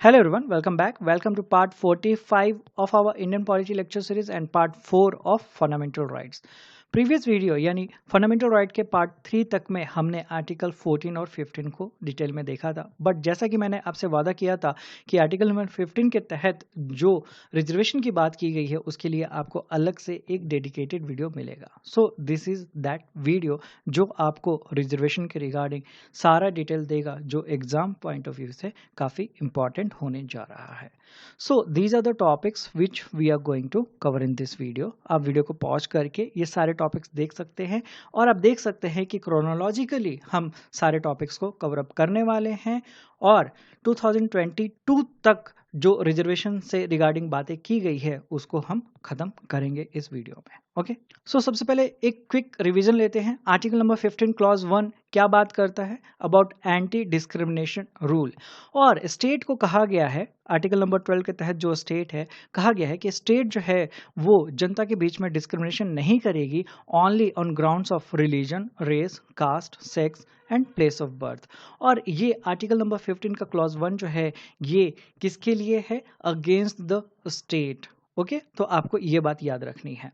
Hello everyone, welcome back. Welcome to part 45 of our Indian Polity lecture series and part 4 of Fundamental Rights. Previous video यानी fundamental right के part 3 तक में हमने article 14 और 15 को detail में देखा था, बट जैसा कि मैंने आपसे वादा किया था कि आर्टिकल नंबर 15 के तहत जो रिजर्वेशन की बात की गई है उसके लिए आपको अलग से एक डेडिकेटेड वीडियो मिलेगा। So this is that video जो आपको रिजर्वेशन के रिगार्डिंग सारा डिटेल देगा, जो एग्जाम पॉइंट ऑफ व्यू से काफ़ी इंपॉर्टेंट होने जा रहा है। So these are the topics which we are going to cover in this video. आप वीडियो को पॉज करके ये सारे टॉपिक्स देख सकते हैं और आप देख सकते हैं कि क्रोनोलॉजिकली हम सारे टॉपिक्स को कवर अप करने वाले हैं और 2022 तक जो रिजर्वेशन से रिगार्डिंग बातें की गई है उसको हम खत्म करेंगे इस वीडियो में। ओके, सो सबसे पहले एक क्विक रिवीजन लेते हैं। आर्टिकल नंबर 15 क्लॉज 1 क्या बात करता है? About anti discrimination rule. और स्टेट को कहा गया है, आर्टिकल नंबर 12 के तहत जो स्टेट है, कहा गया है कि स्टेट जो है वो जनता के बीच में डिस्क्रिमिनेशन नहीं करेगी only on grounds of religion, race, caste, sex and place of birth. और ये आर्टिकल नंबर 15 का क्लॉज 1 जो है ये किसके लिए है? Against the state. ओके, तो आपको ये बात याद रखनी है।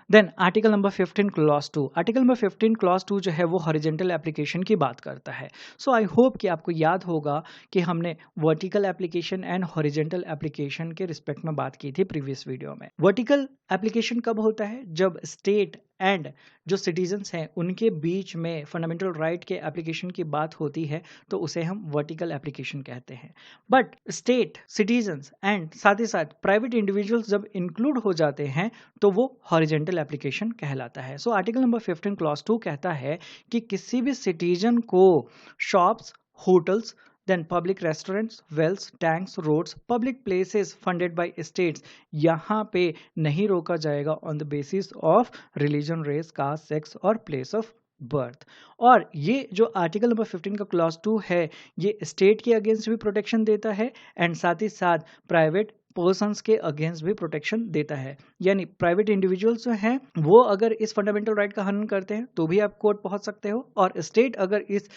Then article number 15 clause 2। Article number 15 clause 2 जो है वो हॉरिजॉन्टल एप्लीकेशन की बात करता है। सो आई होप कि आपको याद होगा कि हमने vertical application and horizontal application के रिस्पेक्ट में बात की थी प्रीवियस वीडियो में। वर्टिकल एप्लीकेशन कब होता है? जब स्टेट एंड जो सिटीजन्स हैं उनके बीच में फंडामेंटल राइट के एप्लीकेशन की बात होती है तो उसे हम वर्टिकल एप्लीकेशन कहते हैं। बट स्टेट, सिटीजन्स एंड साथ ही साथ प्राइवेट इंडिविजुअल्स जब इंक्लूड हो जाते हैं तो वो हॉरिजॉन्टल एप्लीकेशन कहलाता है। सो आर्टिकल नंबर 15 क्लॉज 2 कहता है कि किसी भी सिटीजन को shops, hotels, then public restaurants, wells, tanks, roads, public places funded by states, यहाँ पे नहीं रोका जाएगा on the basis of religion, race, caste, sex और प्लेस ऑफ बर्थ। और ये जो आर्टिकल नंबर 15 का क्लॉज 2 है ये स्टेट के अगेंस्ट भी प्रोटेक्शन देता है एंड साथ ही साथ प्राइवेट पर्सन्स के अगेंस्ट भी प्रोटेक्शन देता है। यानी प्राइवेट इंडिविजुअल्स जो हैं वो अगर इस फंडामेंटल राइट का हनन करते हैं तो भी आप कोर्ट पहुंच सकते हो, और स्टेट अगर इस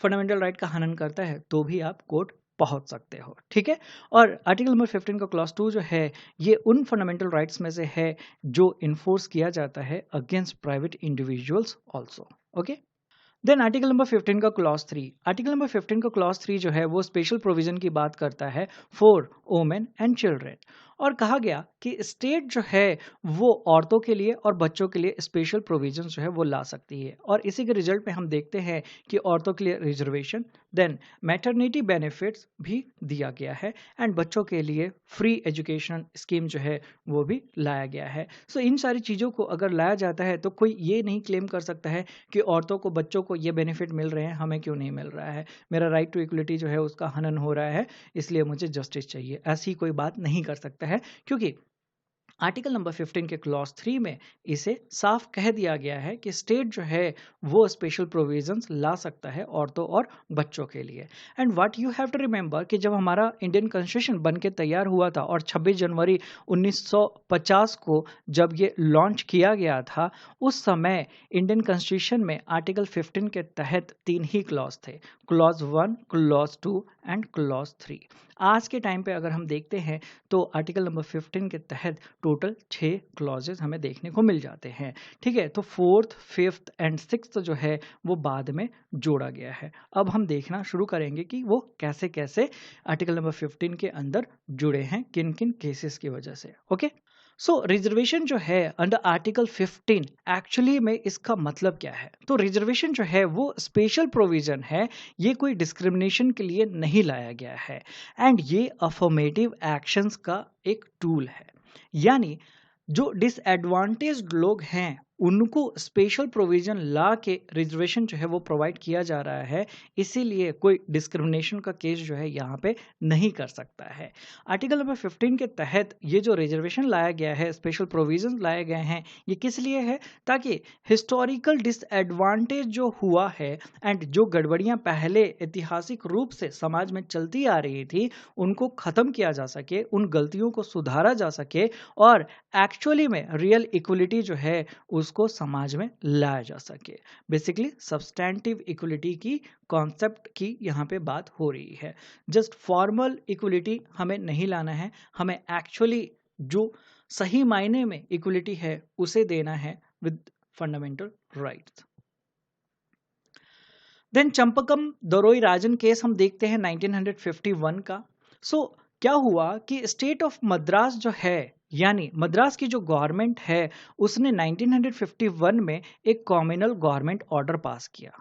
फंडामेंटल राइट का हनन करता है तो भी आप कोर्ट पहुंच सकते हो। ठीक है, और आर्टिकल नंबर 15 का क्लॉज 2 जो है ये उन फंडामेंटल राइट्स में से है जो इन्फोर्स किया जाता है against private individuals also. Okay, then article number 15 का क्लॉज 3। आर्टिकल नंबर 15 का क्लॉज 3 जो है वो स्पेशल प्रोविजन की बात करता है फॉर वुमेन एंड चिल्ड्रन। और कहा गया कि स्टेट जो है वो औरतों के लिए और बच्चों के लिए स्पेशल प्रोविजन जो है वो ला सकती है। और इसी के रिजल्ट में हम देखते हैं कि औरतों के लिए रिजर्वेशन, देन मैटरनिटी बेनिफिट्स भी दिया गया है एंड बच्चों के लिए फ्री एजुकेशन स्कीम जो है वो भी लाया गया है। सो इन सारी चीज़ों को अगर लाया जाता है तो कोई ये नहीं क्लेम कर सकता है कि औरतों को, बच्चों को ये बेनिफिट मिल रहे हैं, हमें क्यों नहीं मिल रहा है, मेरा राइट टू इक्वलिटी जो है उसका हनन हो रहा है इसलिए मुझे जस्टिस चाहिए। ऐसी कोई बात नहीं कर सकता है क्योंकि आर्टिकल नंबर 15 के क्लॉज 3 में इसे साफ कह दिया गया है कि स्टेट जो है वो स्पेशल प्रोविजंस ला सकता है औरतों और बच्चों के लिए। And what you have to remember कि जब हमारा इंडियन कॉन्स्टिट्यूशन बन के तैयार हुआ था और 26 जनवरी 1950 को जब ये लॉन्च किया गया था उस समय इंडियन कॉन्स्टिट्यूशन में आर्टिकल 15 के तहत 3 ही क्लॉज थे, क्लॉज 1, क्लॉज 2 एंड क्लॉज 3। आज के टाइम पे अगर हम देखते हैं तो आर्टिकल नंबर 15 के तहत टोटल 6 क्लॉजेज हमें देखने को मिल जाते हैं। ठीक है, तो 4th, 5th एंड 6th जो है वो बाद में जोड़ा गया है। अब हम देखना शुरू करेंगे कि वो कैसे कैसे आर्टिकल नंबर 15 के अंदर जुड़े हैं, किन किन केसेस की वजह से। ओके, सो रिजर्वेशन जो है अंडर आर्टिकल 15 एक्चुअली में इसका मतलब क्या है? तो रिजर्वेशन जो है वो स्पेशल प्रोविजन है, ये कोई डिस्क्रिमिनेशन के लिए नहीं लाया गया है एंड ये अफर्मेटिव एक्शंस का एक टूल है। यानी जो डिसएडवांटेज्ड लोग हैं उनको स्पेशल प्रोविजन ला के रिजर्वेशन जो है वो प्रोवाइड किया जा रहा है, इसीलिए कोई डिस्क्रिमिनेशन का केस जो है यहाँ पे नहीं कर सकता है। आर्टिकल नंबर 15 के तहत ये जो रिजर्वेशन लाया गया है, स्पेशल प्रोविजन लाए गए हैं, ये किस लिए है? ताकि हिस्टोरिकल डिसएडवांटेज जो हुआ है एंड जो गड़बड़ियाँ पहले ऐतिहासिक रूप से समाज में चलती आ रही थी उनको ख़त्म किया जा सके, उन गलतियों को सुधारा जा सके और एक्चुअली में रियल इक्वलिटी जो है उसको समाज में लाया जा सके। बेसिकली सब्सटैंटिव इक्वलिटी की कॉन्सेप्ट की यहाँ पे बात हो रही है। जस्ट फॉर्मल इक्वलिटी हमें नहीं लाना है, हमें एक्चुअली जो सही मायने में इक्वलिटी है उसे देना है with fundamental rights. Then Champakam Dorairajan case हम देखते हैं 1951 का। क्या हुआ कि स्टेट ऑफ मद्रास जो है, यानी मद्रास की जो गवर्नमेंट है, उसने 1951 में एक कॉम्युनल गवर्नमेंट ऑर्डर पास किया।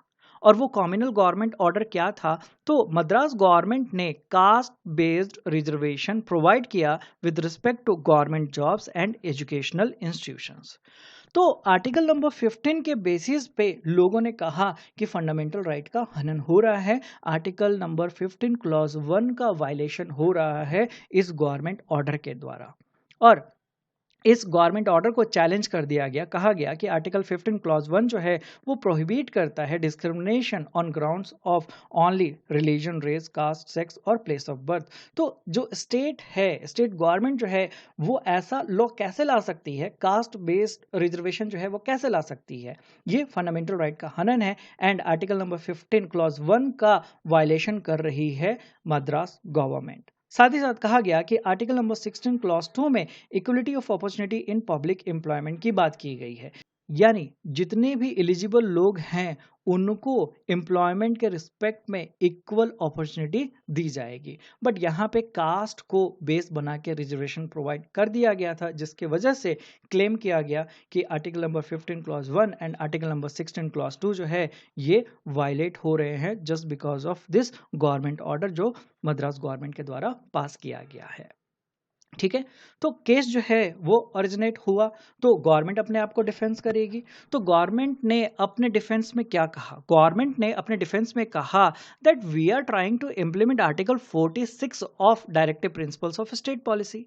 और वो कॉम्युनल गवर्नमेंट ऑर्डर क्या था? तो मद्रास गवर्नमेंट ने कास्ट बेस्ड रिजर्वेशन प्रोवाइड किया with respect to government jobs and educational institutions. तो आर्टिकल नंबर 15 के बेसिस पे लोगों ने कहा कि फंडामेंटल राइट का हनन हो रहा है, आर्टिकल नंबर 15 क्लॉज 1 का वायलेशन हो रहा है इस गवर्नमेंट ऑर्डर के द्वारा। और इस गवर्नमेंट ऑर्डर को चैलेंज कर दिया गया। कहा गया कि आर्टिकल 15 क्लॉज 1 जो है वो प्रोहिबिट करता है discrimination on grounds of only religion, race, caste, sex और प्लेस ऑफ बर्थ। तो जो स्टेट है, स्टेट गवर्नमेंट जो है वो ऐसा लॉ कैसे ला सकती है, कास्ट बेस्ड रिजर्वेशन जो है वो कैसे ला सकती है? ये फंडामेंटल राइट का हनन है एंड आर्टिकल नंबर 15 क्लॉज 1 का वायलेशन कर रही है मद्रास गवर्नमेंट। साथ ही साथ कहा गया कि आर्टिकल नंबर 16 क्लॉज 2 में equality of opportunity in public employment की बात की गई है, यानी जितने भी एलिजिबल लोग हैं उनको एम्प्लॉयमेंट के रिस्पेक्ट में इक्वल अपॉर्चुनिटी दी जाएगी। बट यहाँ पे कास्ट को बेस बना के रिजर्वेशन प्रोवाइड कर दिया गया था, जिसके वजह से क्लेम किया गया कि article number 15 clause 1 and article number 16 clause 2 जो है ये वायलेट हो रहे हैं just because of this government order जो मद्रास गवर्नमेंट के द्वारा पास किया गया है। ठीक है, तो केस जो है वो ओरिजिनेट हुआ, तो गवर्नमेंट अपने आप को डिफेंस करेगी। तो गवर्नमेंट ने अपने डिफेंस में क्या कहा? गवर्नमेंट ने अपने डिफेंस में कहा that we are trying to implement article 46 of directive principles of state policy.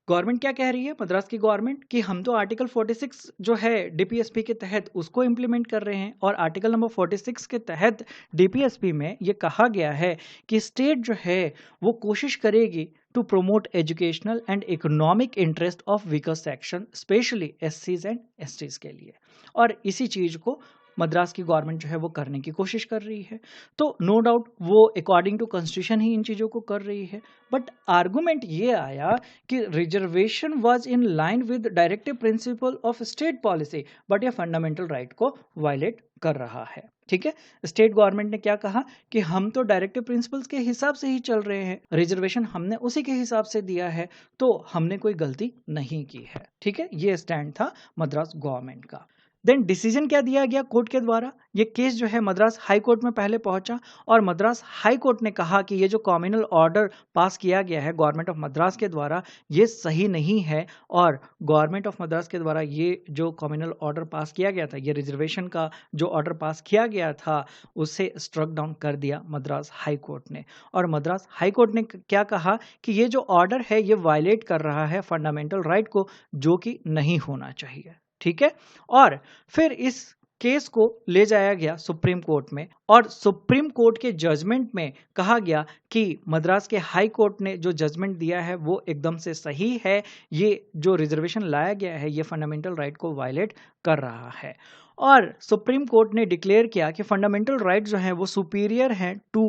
Government क्या कह रही है, मद्रास की गवर्नमेंट, कि हम तो आर्टिकल 46 जो है डीपीएसपी के तहत उसको इंप्लीमेंट कर रहे हैं। और आर्टिकल नंबर 46 के तहत डीपीएसपी में ये कहा गया है कि स्टेट जो है वो कोशिश करेगी to promote educational and economic interest of weaker section, specially एससीज एंड एसटीज के लिए। और इसी चीज को मद्रास की गवर्नमेंट जो है वो करने की कोशिश कर रही है। तो नो डाउट वो अकॉर्डिंग टू कॉन्स्टिट्यूशन ही इन चीज़ों को कर रही है। बट आर्गुमेंट ये आया कि reservation was in line with directive principle of state policy, but ये फंडामेंटल राइट को वायलेट कर रहा है। ठीक है, स्टेट गवर्नमेंट ने क्या कहा कि हम तो डायरेक्टिव प्रिंसिपल्स के हिसाब से ही चल रहे हैं, रिजर्वेशन हमने उसी के हिसाब से दिया है, तो हमने कोई गलती नहीं की है। ठीक है, ये स्टैंड था मद्रास गवर्नमेंट का। देन डिसीजन क्या दिया गया कोर्ट के द्वारा? ये केस जो है मद्रास हाई कोर्ट में पहले पहुंचा और मद्रास हाई कोर्ट ने कहा कि ये जो कॉम्युनल ऑर्डर पास किया गया है गवर्नमेंट ऑफ मद्रास के द्वारा ये सही नहीं है। और गवर्नमेंट ऑफ मद्रास के द्वारा ये जो कॉम्युनल ऑर्डर पास किया गया था, ये रिजर्वेशन का जो ऑर्डर पास किया गया था, उसे स्ट्रक डाउन कर दिया मद्रास हाई कोर्ट ने। और मद्रास हाई कोर्ट ने क्या कहा कि ये जो ऑर्डर है ये वायलेट कर रहा है फंडामेंटल राइट को, जो कि नहीं होना चाहिए। ठीक है, और फिर इस केस को ले जाया गया सुप्रीम कोर्ट में और सुप्रीम कोर्ट के जजमेंट में कहा गया कि मद्रास के हाई कोर्ट ने जो जजमेंट दिया है वो एकदम से सही है, ये जो रिजर्वेशन लाया गया है ये फंडामेंटल राइट को वायलेट कर रहा है। और सुप्रीम कोर्ट ने डिक्लेयर किया कि फंडामेंटल राइट जो है वो सुपीरियर हैं टू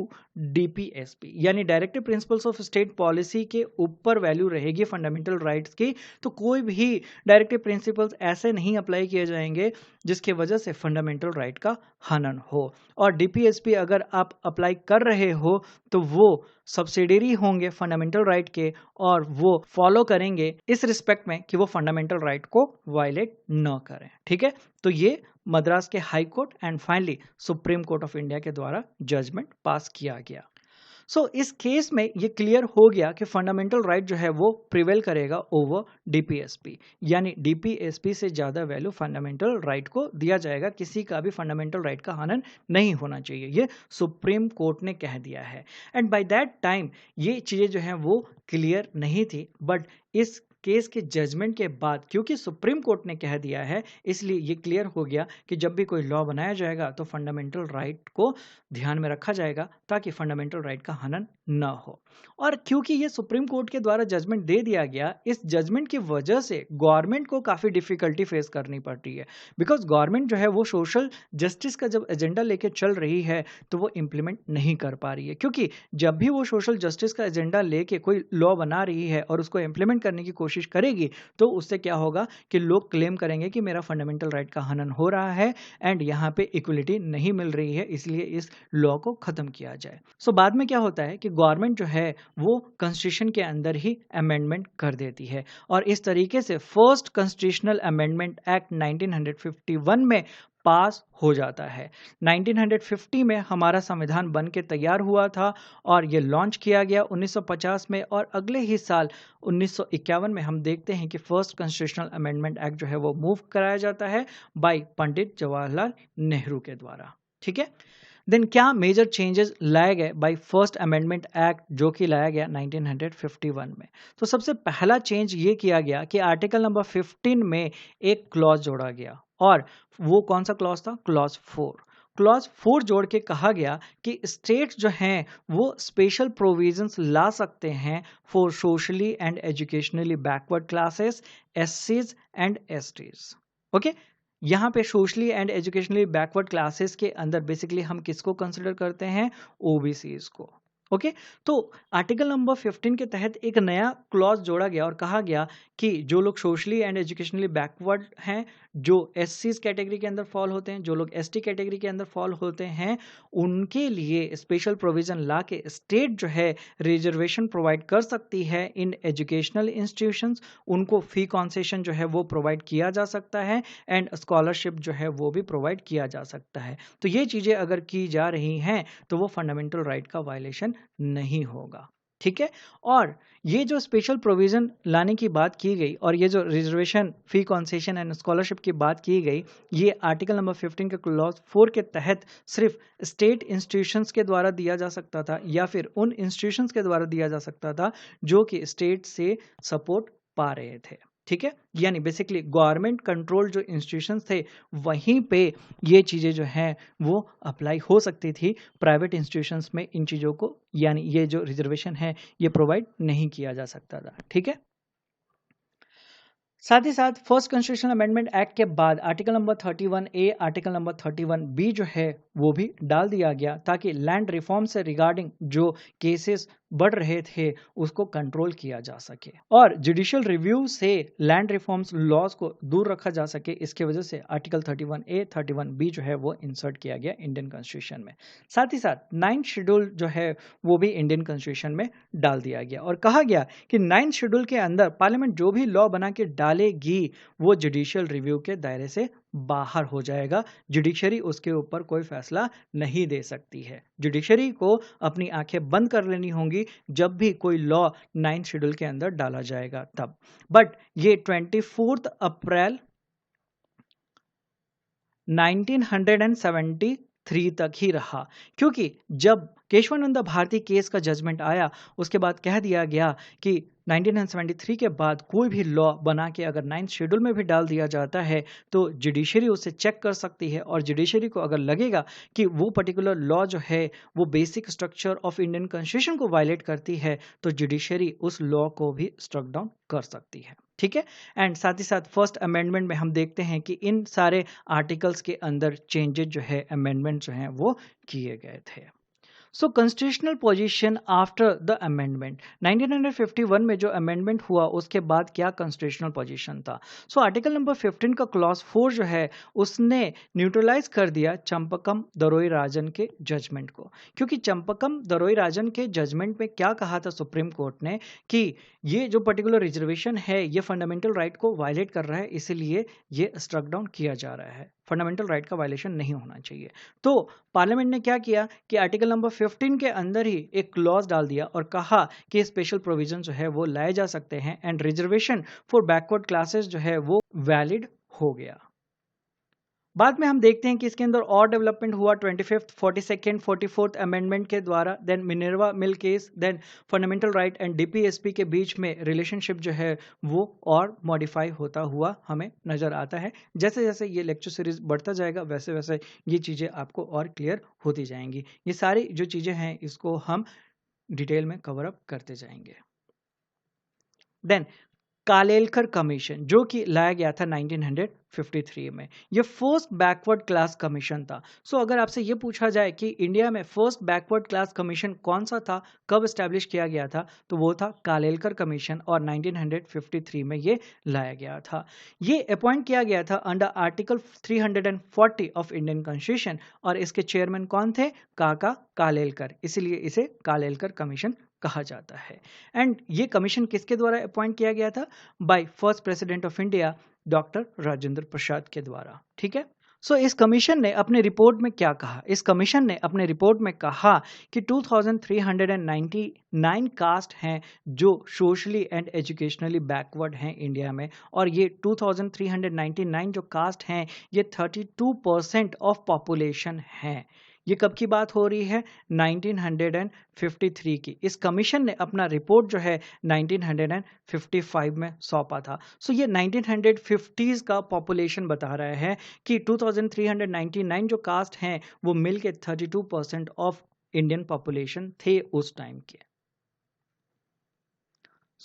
डीपीएसपी, यानी directive principles of state policy के ऊपर वैल्यू रहेगी फंडामेंटल राइट्स की। तो कोई भी डायरेक्टिव प्रिंसिपल्स ऐसे नहीं अप्लाई किए जाएंगे जिसके वजह से फंडामेंटल राइट का हनन हो। और डीपीएसपी अगर आप अप्लाई कर रहे हो तो वो सब्सिडरी होंगे फंडामेंटल राइट के और वो फॉलो करेंगे इस रिस्पेक्ट में कि वो फंडामेंटल राइट को वायलेट न करें। ठीक है, तो ये मद्रास के high court and finally supreme court of India के द्वारा जजमेंट पास किया गया। सो इस केस में ये क्लियर हो गया कि फंडामेंटल राइट जो है वो प्रिवेल करेगा ओवर डीपीएसपी, यानी डीपीएसपी से ज़्यादा वैल्यू फंडामेंटल राइट को दिया जाएगा। किसी का भी फंडामेंटल राइट का हनन नहीं होना चाहिए, ये सुप्रीम कोर्ट ने कह दिया है। एंड बाय दैट टाइम ये चीज़ें जो हैं वो क्लियर नहीं थी, बट इस केस के जजमेंट के बाद, क्योंकि सुप्रीम कोर्ट ने कह दिया है, इसलिए ये क्लियर हो गया कि जब भी कोई लॉ बनाया जाएगा तो फंडामेंटल राइट को ध्यान में रखा जाएगा ताकि फंडामेंटल राइट का हनन न हो। और क्योंकि ये सुप्रीम कोर्ट के द्वारा जजमेंट दे दिया गया, इस जजमेंट की वजह से गवर्नमेंट को काफ़ी डिफिकल्टी फेस करनी पड़ती है, बिकॉज गवर्नमेंट जो है वो सोशल जस्टिस का जब एजेंडा लेके चल रही है तो वो इम्प्लीमेंट नहीं कर पा रही है। क्योंकि जब भी वो सोशल जस्टिस का एजेंडा लेके कोई लॉ बना रही है और उसको इम्प्लीमेंट करने की कोशिश करेगी तो उससे क्या होगा कि लोग क्लेम करेंगे कि मेरा फंडामेंटल राइट का हनन हो रहा है एंड यहाँ पे इक्वलिटी नहीं मिल रही है, इसलिए इस लॉ को खत्म किया जाए। सो बाद में क्या होता है कि गवर्नमेंट जो है वो कॉन्स्टिट्यूशन के अंदर ही अमेंडमेंट कर देती है और इस तरीके से फर्स्ट कॉन्स्टिट्यूशनल अमेंडमेंट एक्ट 1951 में पास हो जाता है। 1950 में हमारा संविधान बन के तैयार हुआ था और ये लॉन्च किया गया 1950 में, और अगले ही साल 1951 में हम देखते हैं कि फर्स्ट कॉन्स्टिट्यूशनल अमेंडमेंट एक्ट जो है वो मूव कराया जाता है बाय पंडित जवाहरलाल नेहरू के द्वारा। ठीक है, देन क्या मेजर चेंजेस लाए गए बाय फर्स्ट अमेंडमेंट एक्ट जो कि लाया गया 1951 में? तो सबसे पहला चेंज ये किया गया कि आर्टिकल नंबर 15 में एक क्लॉज जोड़ा गया, और वो कौन सा क्लॉज था? क्लॉज 4। क्लॉज 4 जोड़ के कहा गया कि स्टेट्स जो हैं वो स्पेशल प्रोविजंस ला सकते हैं for socially and educationally backward classes, एससीज एंड एसटीज। ओके, यहाँ पे socially and educationally backward classes के अंदर बेसिकली हम किसको कंसिडर करते हैं? ओबीसीज को। ओके, तो आर्टिकल नंबर 15 के तहत एक नया क्लॉज जोड़ा गया और कहा गया कि जो लोग सोशली एंड एजुकेशनली बैकवर्ड हैं, जो एससी कैटेगरी के अंदर फॉल होते हैं, जो लोग एसटी कैटेगरी के अंदर फॉल होते हैं, उनके लिए स्पेशल प्रोविजन ला के स्टेट जो है रिजर्वेशन प्रोवाइड कर सकती है इन एजुकेशनल इंस्टीट्यूशंस। उनको फी कॉन्सेशन जो है वो प्रोवाइड किया जा सकता है एंड स्कॉलरशिप जो है वो भी प्रोवाइड किया जा सकता है। तो ये चीज़ें अगर की जा रही हैं तो वो फंडामेंटल राइट का वायलेशन नहीं होगा। ठीक है, और ये जो स्पेशल प्रोविजन लाने की बात की गई और ये जो reservation, fee concession and scholarship की बात की गई, ये आर्टिकल नंबर 15 के क्लॉज 4 के तहत सिर्फ स्टेट इंस्टीट्यूशंस के द्वारा दिया जा सकता था या फिर उन इंस्टीट्यूशंस के द्वारा दिया जा सकता था जो कि स्टेट से सपोर्ट पा रहे थे। ठीक है, यानी बेसिकली गवर्नमेंट कंट्रोल जो इंस्टीट्यूशंस थे वहीं पे ये चीज़ें जो हैं वो अप्लाई हो सकती थी। प्राइवेट इंस्टीट्यूशंस में इन चीज़ों को, यानी ये जो रिजर्वेशन है ये प्रोवाइड नहीं किया जा सकता था। ठीक है, साथ ही साथ फर्स्ट कॉन्स्टिट्यूशनल अमेंडमेंट एक्ट के बाद article number 31A, article number 31B जो है वो भी डाल दिया गया ताकि लैंड रिफॉर्म से रिगार्डिंग जो केसेस बढ़ रहे थे उसको कंट्रोल किया जा सके और जुडिशियल रिव्यू से लैंड रिफॉर्म्स लॉज को दूर रखा जा सके। इसके वजह से आर्टिकल 31A, 31B जो है वो इंसर्ट किया गया इंडियन कॉन्स्टिट्यूशन में। साथ ही साथ 9th शेड्यूल जो है वो भी इंडियन कॉन्स्टिट्यूशन में डाल दिया गया और कहा गया कि 9th शेड्यूल के अंदर पार्लियामेंट जो भी लॉ बना के डालेगी वो जुडिशियल रिव्यू के दायरे से बाहर हो जाएगा। जुडिशरी उसके ऊपर कोई फैसला नहीं दे सकती है। जुडिशरी को अपनी आंखें बंद कर लेनी होंगी जब भी कोई लॉ 9th शेड्यूल के अंदर डाला जाएगा तब। बट ये 24 अप्रैल 1973 तक ही रहा, क्योंकि जब केशवानंद भारती केस का जजमेंट आया उसके बाद कह दिया गया कि 1973 के बाद कोई भी लॉ बना के अगर 9th शेड्यूल में भी डाल दिया जाता है तो जुडिशरी उसे चेक कर सकती है और जुडिशरी को अगर लगेगा कि वो पर्टिकुलर लॉ जो है वो basic structure of Indian constitution को वायलेट करती है तो जुडिशरी उस लॉ को भी स्ट्रक डाउन कर सकती है। ठीक है, एंड साथ ही साथ फर्स्ट अमेंडमेंट में हम देखते हैं कि इन सारे आर्टिकल्स के अंदर चेंजेस जो है, अमेंडमेंट जो हैं वो किए गए थे। So constitutional position after the amendment, 1951 में जो अमेंडमेंट हुआ उसके बाद क्या कॉन्स्टिट्यूशनल पोजीशन था? सो आर्टिकल नंबर 15 का क्लॉज 4 जो है उसने न्यूट्रलाइज कर दिया चंपकम दरोई राजन के जजमेंट को, क्योंकि चंपकम दरोई राजन के जजमेंट में क्या कहा था सुप्रीम कोर्ट ने कि ये जो पर्टिकुलर रिजर्वेशन है ये फंडामेंटल राइट को वायलेट कर रहा है, इसीलिए ये स्ट्रक डाउन किया जा रहा है, फंडामेंटल राइट का वायलेशन नहीं होना चाहिए। तो पार्लियामेंट ने क्या किया कि आर्टिकल नंबर 15 के अंदर ही एक क्लॉज डाल दिया और कहा कि स्पेशल प्रोविजन जो है वो लाए जा सकते हैं and reservation for backward classes जो है वो वैलिड हो गया। बाद में हम देखते हैं कि इसके अंदर और डेवलपमेंट हुआ 25th, 42nd, 44th अमेंडमेंट के द्वारा, then Minerva mill case, then fundamental right and DPSP के बीच में रिलेशनशिप जो है वो और मॉडिफाई होता हुआ हमें नजर आता है। जैसे जैसे ये लेक्चर सीरीज बढ़ता जाएगा वैसे वैसे ये चीज़ें आपको और क्लियर होती जाएंगी। ये सारी जो चीज़ें हैं इसको हम डिटेल में कवर अप करते जाएंगे। देन कालेलकर कमीशन जो कि लाया गया था 1953 में, ये फर्स्ट बैकवर्ड क्लास कमीशन था। सो अगर आपसे ये पूछा जाए कि इंडिया में फर्स्ट बैकवर्ड क्लास कमीशन कौन सा था, कब एस्टैब्लिश किया गया था, तो वो था कालेलकर कमीशन और 1953 में ये लाया गया था। ये अपॉइंट किया गया था under article 340 of Indian constitution और इसके चेयरमैन कौन थे, काका कालेलकर, इसीलिए इसे कालेलकर कमीशन कहा जाता है। एंड ये कमीशन किसके द्वारा अपॉइंट किया गया था, by first president of India doctor Rajendra Prasad के द्वारा। ठीक है, सो इस कमीशन ने अपने रिपोर्ट में क्या कहा, इस कमीशन ने अपने रिपोर्ट में कहा कि 2399 कास्ट हैं जो सोशली एंड एजुकेशनली बैकवर्ड हैं इंडिया में, और ये 2399 जो कास्ट हैं ये 32% ऑफ पॉपुलेशन हैं। ये कब की बात हो रही है, 1953 की। इस कमीशन ने अपना रिपोर्ट जो है 1955 में सौंपा था। सो ये 1950s का पॉपुलेशन बता रहा है कि 2399 जो कास्ट हैं वो मिलके 32% ऑफ इंडियन पॉपुलेशन थे उस टाइम के।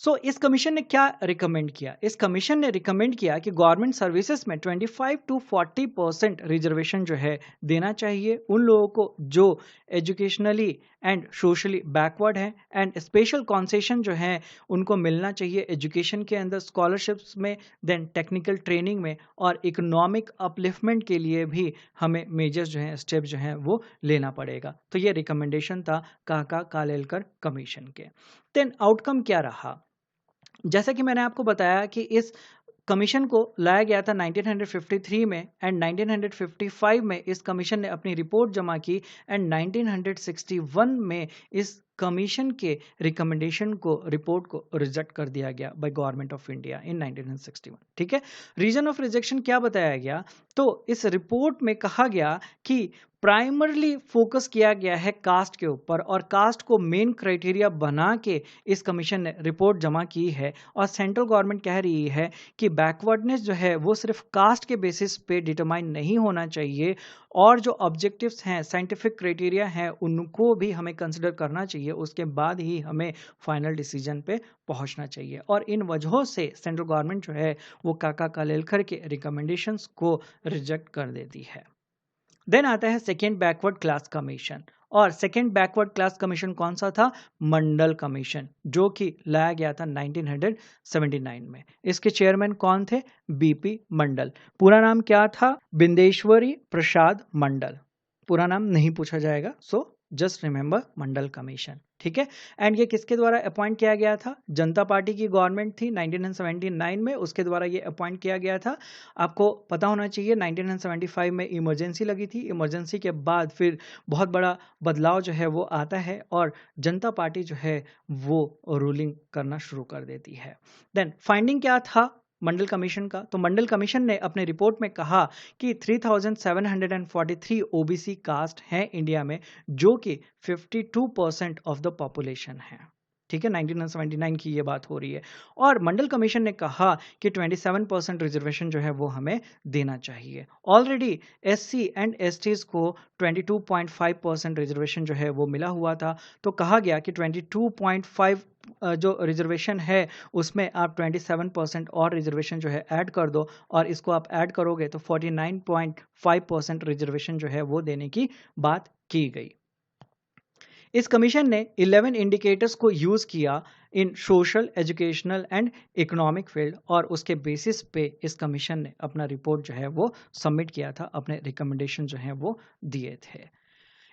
सो इस कमीशन ने क्या रिकमेंड किया, इस कमीशन ने रिकमेंड किया कि गवर्नमेंट सर्विसेज में 25 to 40% रिजर्वेशन जो है देना चाहिए उन लोगों को जो एजुकेशनली एंड सोशली बैकवर्ड हैं, एंड स्पेशल कॉन्सेशन जो है उनको मिलना चाहिए एजुकेशन के अंदर, स्कॉलरशिप्स में, देन टेक्निकल ट्रेनिंग में, और इकोनॉमिक अपलिफ्टमेंट के लिए भी हमें मेजर्स जो हैं, स्टेप जो हैं वो लेना पड़ेगा। तो ये रिकमेंडेशन था काका कालेलकर कमीशन के। देन आउटकम क्या रहा, जैसा कि मैंने आपको बताया कि इस कमीशन को लाया गया था 1953 में, एंड 1955 में इस कमीशन ने अपनी रिपोर्ट जमा की, एंड 1961 में इस कमीशन के रिकमेंडेशन को, रिपोर्ट को रिजेक्ट कर दिया गया by government of India in 1961। ठीक है, रीजन ऑफ रिजेक्शन क्या बताया गया, तो इस रिपोर्ट में कहा गया कि प्राइमरली फोकस किया गया है कास्ट के ऊपर, और कास्ट को मेन क्राइटेरिया बना के इस कमीशन ने रिपोर्ट जमा की है, और सेंट्रल गवर्नमेंट कह रही है कि बैकवर्डनेस जो है वो सिर्फ कास्ट के बेसिस पे डिटरमाइन नहीं होना चाहिए, और जो ऑब्जेक्टिव्स हैं, साइंटिफिक क्राइटेरिया हैं, उनको भी हमें कंसिडर करना चाहिए, उसके बाद ही हमें फाइनल डिसीजन पे पहुंचना चाहिए। और इन वजहों से सेंट्रल गवर्नमेंट जो है वो काका कालेलकर के रिकमेंडेशंस को रिजेक्ट कर देती है। देन आता है सेकेंड बैकवर्ड क्लास कमीशन, और सेकेंड बैकवर्ड क्लास कमीशन कौन सा था, मंडल कमीशन, जो कि लाया गया था 1979 में। इसके चेयरमैन कौन थे, बीपी मंडल। पूरा नाम क्या था, बिंदेश्वरी प्रसाद मंडल। पूरा नाम नहीं पूछा जाएगा, सो जस्ट रिमेंबर मंडल कमीशन। ठीक है, एंड ये किसके द्वारा अपॉइंट किया गया था, जनता पार्टी की गवर्नमेंट थी 1979 में, उसके द्वारा ये अपॉइंट किया गया था। आपको पता होना चाहिए 1975 में इमरजेंसी लगी थी, इमरजेंसी के बाद फिर बहुत बड़ा बदलाव जो है वो आता है, और जनता पार्टी जो है वो रूलिंग करना शुरू कर देती है। देन फाइंडिंग क्या था मंडल कमीशन का, तो मंडल कमीशन ने अपने रिपोर्ट में कहा कि 3743 ओबीसी कास्ट हैं इंडिया में, जो कि 52% ऑफ द पॉपुलेशन है। ठीक है, 1979 की ये बात हो रही है, और मंडल कमीशन ने कहा कि 27% रिजर्वेशन जो है वो हमें देना चाहिए। ऑलरेडी एससी एंड एसटीज को 22.5% रिजर्वेशन जो है वो मिला हुआ था, तो कहा गया कि 22.5 जो रिजर्वेशन है उसमें आप 27% और रिजर्वेशन जो है ऐड कर दो, और इसको आप ऐड करोगे तो 49.5% रिजर्वेशन जो है वो देने की बात की गई। इस कमीशन ने 11 इंडिकेटर्स को यूज किया in social, educational and economic field, और उसके बेसिस पे इस कमीशन ने अपना रिपोर्ट जो है वो सबमिट किया था, अपने रिकमेंडेशन जो है वो दिए थे।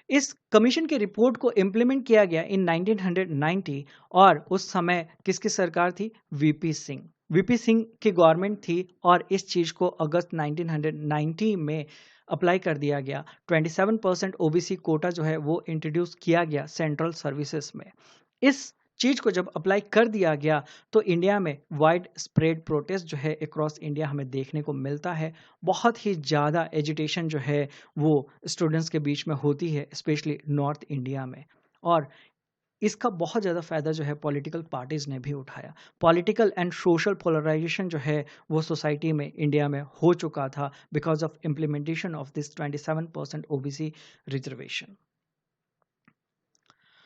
इस कमीशन के रिपोर्ट को इम्प्लीमेंट किया गया इन 1990, और उस समय किसकी सरकार थी, वीपी सिंह। वीपी सिंह की गवर्नमेंट थी, और इस चीज को अगस्त 1990 में अप्लाई कर दिया गया। 27% ओबीसी कोटा जो है वो इंट्रोड्यूस किया गया सेंट्रल सर्विसेज में। इस चीज को जब अप्लाई कर दिया गया तो इंडिया में वाइड स्प्रेड प्रोटेस्ट जो है अक्रॉस इंडिया हमें देखने को मिलता है। बहुत ही ज़्यादा एजिटेशन जो है वो स्टूडेंट्स के बीच में होती है, स्पेशली नॉर्थ इंडिया में। और इसका बहुत ज़्यादा फ़ायदा जो है पॉलिटिकल पार्टीज़ ने भी उठाया। पॉलिटिकल एंड सोशल पोलराइजेशन जो है वो सोसाइटी में इंडिया में हो चुका था because of implementation of this 27% OBC reservation.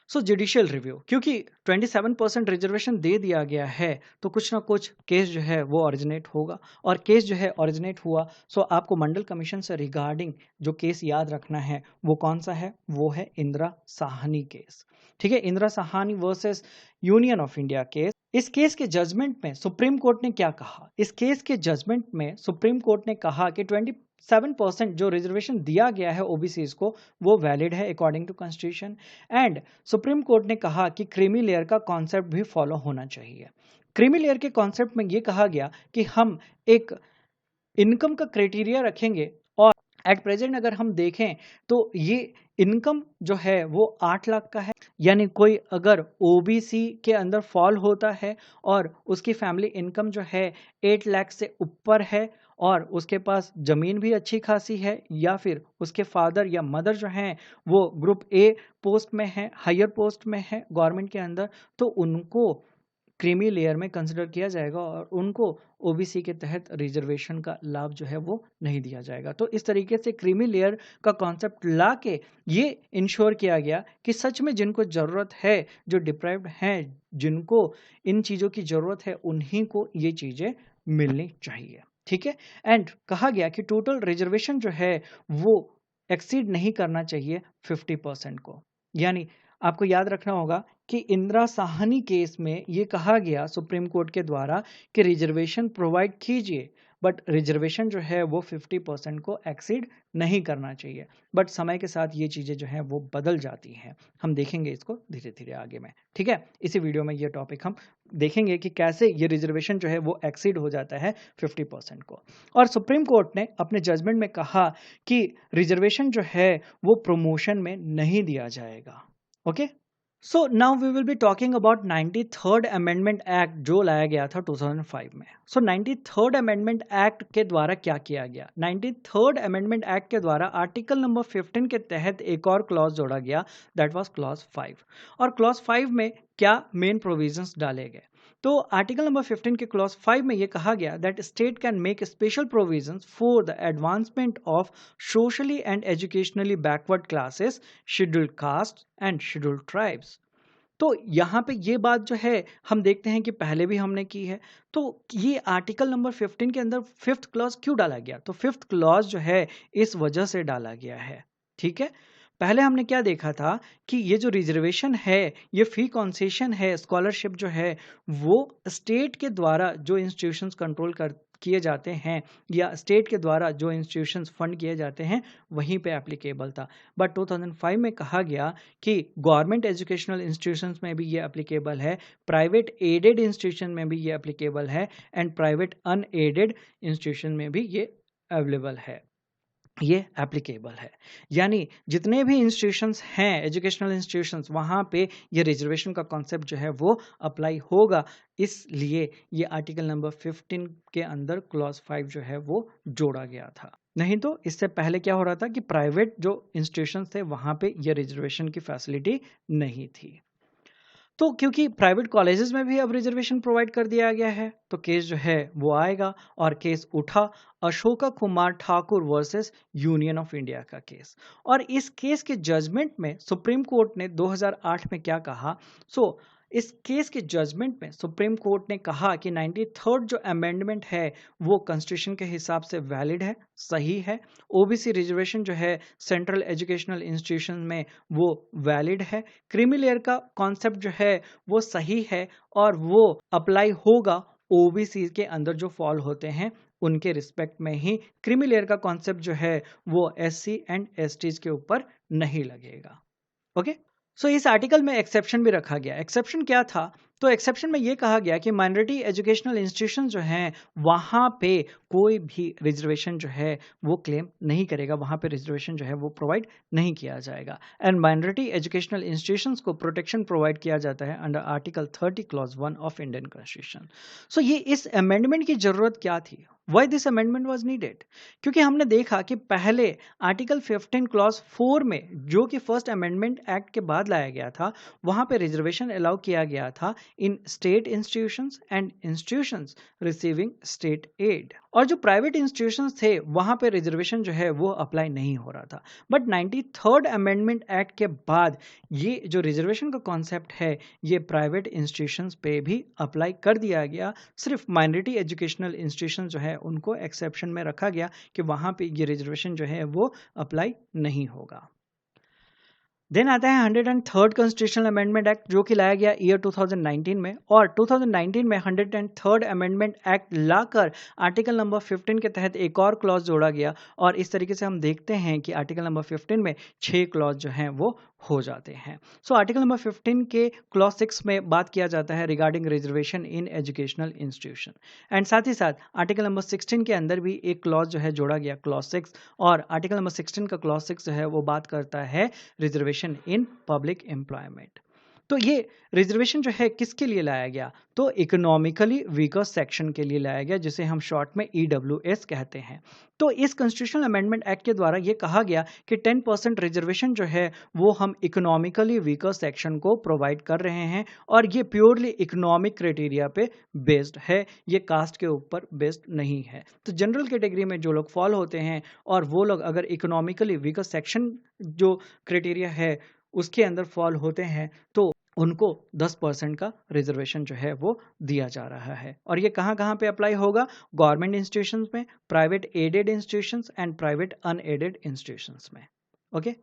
So judicial review, क्योंकि 27% रिजर्वेशन दे दिया गया है तो कुछ ना कुछ केस जो है वो ओरिजिनेट होगा, और केस जो है ओरिजिनेट हुआ। सो आपको मंडल कमीशन से रिगार्डिंग जो केस याद रखना है वो कौन सा है, वो है इंदिरा साहनी केस। ठीक है, Indira Sahni versus union of India case. इस केस के जजमेंट में सुप्रीम कोर्ट ने क्या कहा? इस केस के जजमेंट में सुप्रीम कोर्ट ने कहा कि 27% जो रिजर्वेशन दिया गया है ओबीसीज को वो वैलिड है according to constitution. And supreme court ने कहा कि क्रीमी लेयर का कॉन्सेप्ट भी फॉलो होना चाहिए। क्रीमी लेयर के कॉन्सेप्ट में ये कहा गया कि हम एक इनकम का क्राइटेरिया रखेंगे, और एट प्रेजेंट अगर हम देखें तो ये इनकम जो है वो 8 लाख का है। यानी कोई अगर ओबीसी के अंदर फॉल होता है और उसकी फैमिली इनकम जो है 8 लाख से ऊपर है, और उसके पास ज़मीन भी अच्छी खासी है, या फिर उसके फादर या मदर जो हैं वो ग्रुप ए पोस्ट में है, हायर पोस्ट में है गवर्नमेंट के अंदर, तो उनको क्रीमी लेयर में कंसिडर किया जाएगा और उनको ओबीसी के तहत रिजर्वेशन का लाभ जो है वो नहीं दिया जाएगा। तो इस तरीके से क्रीमी लेयर का कॉन्सेप्ट ला के ये इंश्योर किया गया कि सच में जिनको ज़रूरत है, जो डिप्राइव्ड हैं, जिनको इन चीज़ों की ज़रूरत है, उन्हीं को ये चीज़ें मिलनी चाहिए। ठीक है, एंड कहा गया कि टोटल रिजर्वेशन जो है वो एक्सीड नहीं करना चाहिए 50% को। यानी आपको याद रखना होगा कि इंदिरा साहनी केस में ये कहा गया सुप्रीम कोर्ट के द्वारा कि रिजर्वेशन प्रोवाइड कीजिए, बट रिजर्वेशन जो है वो 50% को एक्सीड नहीं करना चाहिए। बट समय के साथ ये चीज़ें जो हैं वो बदल जाती हैं, हम देखेंगे इसको धीरे धीरे आगे में। ठीक है, इसी वीडियो में ये टॉपिक हम देखेंगे कि कैसे ये रिजर्वेशन जो है वो एक्सीड हो जाता है 50% को। और सुप्रीम कोर्ट ने अपने जजमेंट में कहा कि रिजर्वेशन जो है वो प्रमोशन में नहीं दिया जाएगा। Okay, so now we will be talking about 93rd amendment act जो लाया गया था 2005 में। सो 93rd अमेंडमेंट एक्ट के द्वारा क्या किया गया? 93rd अमेंडमेंट एक्ट के द्वारा आर्टिकल नंबर 15 के तहत एक और क्लॉज जोड़ा गया, दैट वाज क्लॉज 5। और क्लॉज 5 में क्या मेन प्रोविजंस डाले गए? तो आर्टिकल नंबर 15 के क्लॉज 5 में ये कहा गया that state can make special provisions for the advancement of socially and educationally backward classes, scheduled caste and scheduled tribes. तो यहाँ पे ये बात जो है हम देखते हैं कि पहले भी हमने की है। तो ये आर्टिकल नंबर 15 के अंदर 5th क्लॉज क्यों डाला गया? तो 5th क्लॉज जो है इस वजह से डाला गया है। ठीक है, पहले हमने क्या देखा था कि ये जो रिजर्वेशन है, ये फी कंसेशन है, स्कॉलरशिप जो है वो स्टेट के द्वारा जो इंस्टीट्यूशंस कंट्रोल कर किए जाते हैं या स्टेट के द्वारा जो इंस्टीट्यूशंस फंड किए जाते हैं वहीं पे एप्लीकेबल था। बट 2005 में कहा गया कि गवर्नमेंट एजुकेशनल इंस्टीट्यूशंस में भी ये एप्लीकेबल है, प्राइवेट एडेड इंस्टीट्यूशन में भी ये एप्लीकेबल है, एंड प्राइवेट अनएडेड इंस्टीट्यूशन में भी ये अवेलेबल है, ये एप्लीकेबल है। यानी जितने भी इंस्टीट्यूशंस हैं, एजुकेशनल इंस्टीट्यूशंस, वहाँ पे ये रिजर्वेशन का कॉन्सेप्ट जो है वो अप्लाई होगा। इसलिए ये आर्टिकल नंबर 15 के अंदर क्लॉज 5 जो है वो जोड़ा गया था। नहीं तो इससे पहले क्या हो रहा था कि प्राइवेट जो इंस्टीट्यूशंस थे वहाँ पे ये रिजर्वेशन की फैसिलिटी नहीं थी। तो क्योंकि प्राइवेट कॉलेजेस में भी अब रिजर्वेशन प्रोवाइड कर दिया गया है तो केस जो है वो आएगा, और केस उठा Ashoka Kumar Thakur versus union of India का केस। और इस केस के जजमेंट में सुप्रीम कोर्ट ने 2008 में क्या कहा? सो इस केस के जजमेंट में सुप्रीम कोर्ट ने कहा कि 93rd जो अमेंडमेंट है वो कॉन्स्टिट्यूशन के हिसाब से वैलिड है, सही है। ओबीसी रिजर्वेशन जो है सेंट्रल एजुकेशनल इंस्टीट्यूशन में वो वैलिड है। क्रीमी लेयर का कॉन्सेप्ट जो है वो सही है, और वो अप्लाई होगा ओबीसी के अंदर जो फॉल होते हैं उनके रिस्पेक्ट में ही। क्रीमी लेयर का कॉन्सेप्ट जो है वो एससी एंड एसटीज के ऊपर नहीं लगेगा। ओके, सो इस आर्टिकल में एक्सेप्शन भी रखा गया। एक्सेप्शन क्या था तो एक्सेप्शन में ये कहा गया कि माइनॉरिटी एजुकेशनल इंस्टीट्यूशन जो हैं वहाँ पे कोई भी रिजर्वेशन जो है वो क्लेम नहीं करेगा, वहाँ पे रिजर्वेशन जो है वो प्रोवाइड नहीं किया जाएगा। एंड माइनॉरिटी एजुकेशनल इंस्टीट्यूशंस को प्रोटेक्शन प्रोवाइड किया जाता है under article 30 clause 1 of Indian constitution. So ये इस अमेंडमेंट की जरूरत क्या थी? Why this amendment was needed? क्योंकि हमने देखा कि पहले आर्टिकल 15 क्लॉज 4 में, जो कि फर्स्ट अमेंडमेंट एक्ट के बाद लाया गया था, वहां पे रिजर्वेशन अलाउ किया गया था in state institutions and institutions receiving state aid, और जो प्राइवेट इंस्टीट्यूशंस थे वहां पे रिजर्वेशन जो है वो अप्लाई नहीं हो रहा था। बट 93rd अमेंडमेंट एक्ट के बाद ये जो रिजर्वेशन का कॉन्सेप्ट है ये प्राइवेट इंस्टीट्यूशंस पे भी अप्लाई कर दिया गया। सिर्फ माइनॉरिटी एजुकेशनल इंस्टीट्यूशन जो है उनको एक्सेप्शन में रखा गया कि वहां पे ये रिजर्वेशन जो है वो अप्लाई नहीं होगा। देन आता है 103rd कॉन्स्टिट्यूशनल अमेंडमेंट एक्ट, जो कि लाया गया ईयर 2019 में, और 2019 में 103rd अमेंडमेंट एक्ट लाकर आर्टिकल नंबर 15 के तहत एक और क्लॉज जोड़ा गया, और इस तरीके से हम देखते हैं कि आर्टिकल नंबर 15 में 6 क्लॉज जो हैं वो हो जाते हैं। सो आर्टिकल नंबर 15 के क्लॉज 6 में बात किया जाता है regarding reservation in educational institution, and साथ ही साथ आर्टिकल नंबर 16 के अंदर भी एक क्लॉज जो है जोड़ा गया, क्लॉज 6, और आर्टिकल नंबर 16 का क्लॉज 6 जो है वो बात करता है रिजर्वेशन इन पब्लिक एम्प्लॉयमेंट। तो ये रिजर्वेशन जो है किसके लिए लाया गया? तो इकोनॉमिकली वीकर सेक्शन के लिए लाया गया, जिसे हम शॉर्ट में EWS कहते हैं। तो इस कॉन्स्टिट्यूशनल अमेंडमेंट एक्ट के द्वारा ये कहा गया कि 10% रिजर्वेशन जो है वो हम इकोनॉमिकली वीकर सेक्शन को प्रोवाइड कर रहे हैं, और ये प्योरली इकोनॉमिक क्राइटेरिया पे बेस्ड है, ये कास्ट के ऊपर बेस्ड नहीं है। तो जनरल कैटेगरी में जो लोग फॉल होते हैं और वो लोग अगर इकोनॉमिकली वीकर सेक्शन जो क्राइटेरिया है उसके अंदर फॉल होते हैं तो उनको 10% का रिजर्वेशन जो है वो दिया जा रहा है। और ये कहाँ कहाँ पे अप्लाई होगा? गवर्नमेंट इंस्टीट्यूशंस में, private aided institutions and private unaided institutions में। ओके,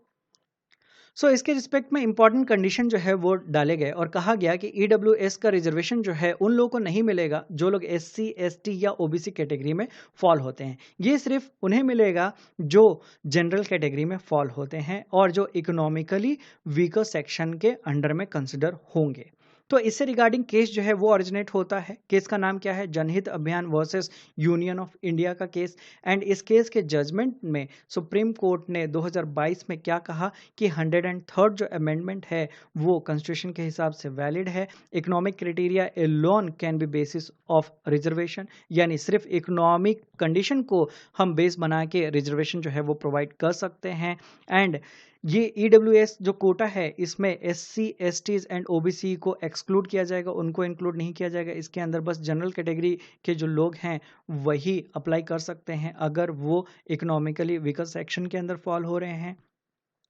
सो इसके रिस्पेक्ट में इंपॉर्टेंट कंडीशन जो है वो डाले गए, और कहा गया कि EWS का रिजर्वेशन जो है उन लोगों को नहीं मिलेगा जो लोग SC, ST या OBC कैटेगरी में फॉल होते हैं। ये सिर्फ उन्हें मिलेगा जो जनरल कैटेगरी में फॉल होते हैं और जो इकोनॉमिकली वीकर सेक्शन के अंडर में कंसिडर होंगे। तो इससे रिगार्डिंग केस जो है वो ओरिजिनेट होता है। केस का नाम क्या है? जनहित अभियान वर्सेस यूनियन ऑफ इंडिया का केस। एंड इस केस के जजमेंट में सुप्रीम कोर्ट ने 2022 में क्या कहा कि 103rd जो अमेंडमेंट है वो कॉन्स्टिट्यूशन के हिसाब से वैलिड है। Economic criteria alone can be basis of reservation, यानी सिर्फ इकोनॉमिक कंडीशन को हम बेस बना के रिजर्वेशन जो है वो प्रोवाइड कर सकते हैं। एंड ये EWS जो कोटा है इसमें SC, STs एंड OBC को एक्सक्लूड किया जाएगा, उनको इंक्लूड नहीं किया जाएगा। इसके अंदर बस जनरल कैटेगरी के जो लोग हैं वही अप्लाई कर सकते हैं अगर वो इकोनॉमिकली वीकर सेक्शन के अंदर फॉल हो रहे हैं।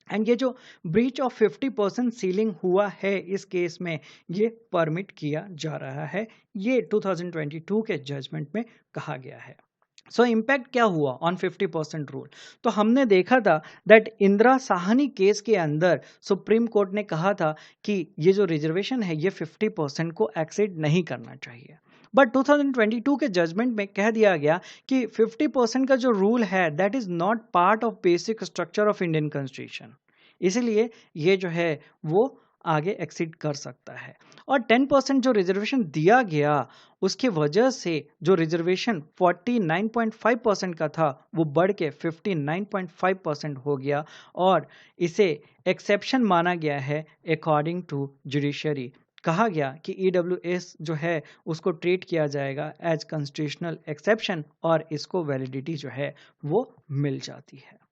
एंड ये जो ब्रीच ऑफ 50% सीलिंग हुआ है इस केस में, ये परमिट किया जा रहा है। ये 2022 के जजमेंट में कहा गया है। सो इम्पैक्ट क्या हुआ ऑन 50% रूल? तो हमने देखा था दैट इंदिरा साहनी केस के अंदर सुप्रीम कोर्ट ने कहा था कि ये जो रिजर्वेशन है ये 50% को एक्सीड नहीं करना चाहिए। बट 2022 के जजमेंट में कह दिया गया कि 50% का जो रूल है that is not part of basic structure of Indian constitution, इसलिए ये जो है वो आगे एक्सीड कर सकता है। और 10% जो रिजर्वेशन दिया गया उसकी वजह से जो रिजर्वेशन 49.5% का था वो बढ़ के 59.5% हो गया, और इसे एक्सेप्शन माना गया है अकॉर्डिंग टू जुडिशरी। कहा गया कि EWS जो है उसको ट्रीट किया जाएगा एज कॉन्स्टिट्यूशनल एक्सेप्शन, और इसको वैलिडिटी जो है वो मिल जाती है।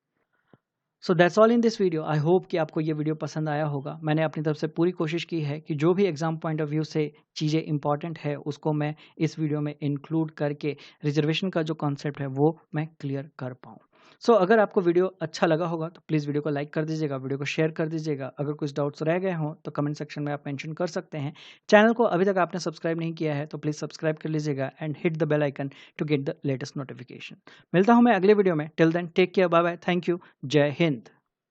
So that's all in this video. I hope कि आपको ये वीडियो पसंद आया होगा। मैंने अपनी तरफ से पूरी कोशिश की है कि जो भी एग्जाम पॉइंट ऑफ व्यू से चीज़ें इंपॉर्टेंट है उसको मैं इस वीडियो में इंक्लूड करके रिजर्वेशन का जो कॉन्सेप्ट है वो मैं क्लियर कर पाऊँ। सो अगर आपको वीडियो अच्छा लगा होगा तो प्लीज़ वीडियो को लाइक कर दीजिएगा, वीडियो को शेयर कर दीजिएगा। अगर कुछ डाउट्स रह गए हों तो कमेंट सेक्शन में आप मेंशन कर सकते हैं। चैनल को अभी तक आपने सब्सक्राइब नहीं किया है तो प्लीज़ सब्सक्राइब कर लीजिएगा and hit the bell icon to get the latest notification. मिलता हूँ मैं अगले वीडियो में। Till then take care, bye bye, thank you, जय हिंद।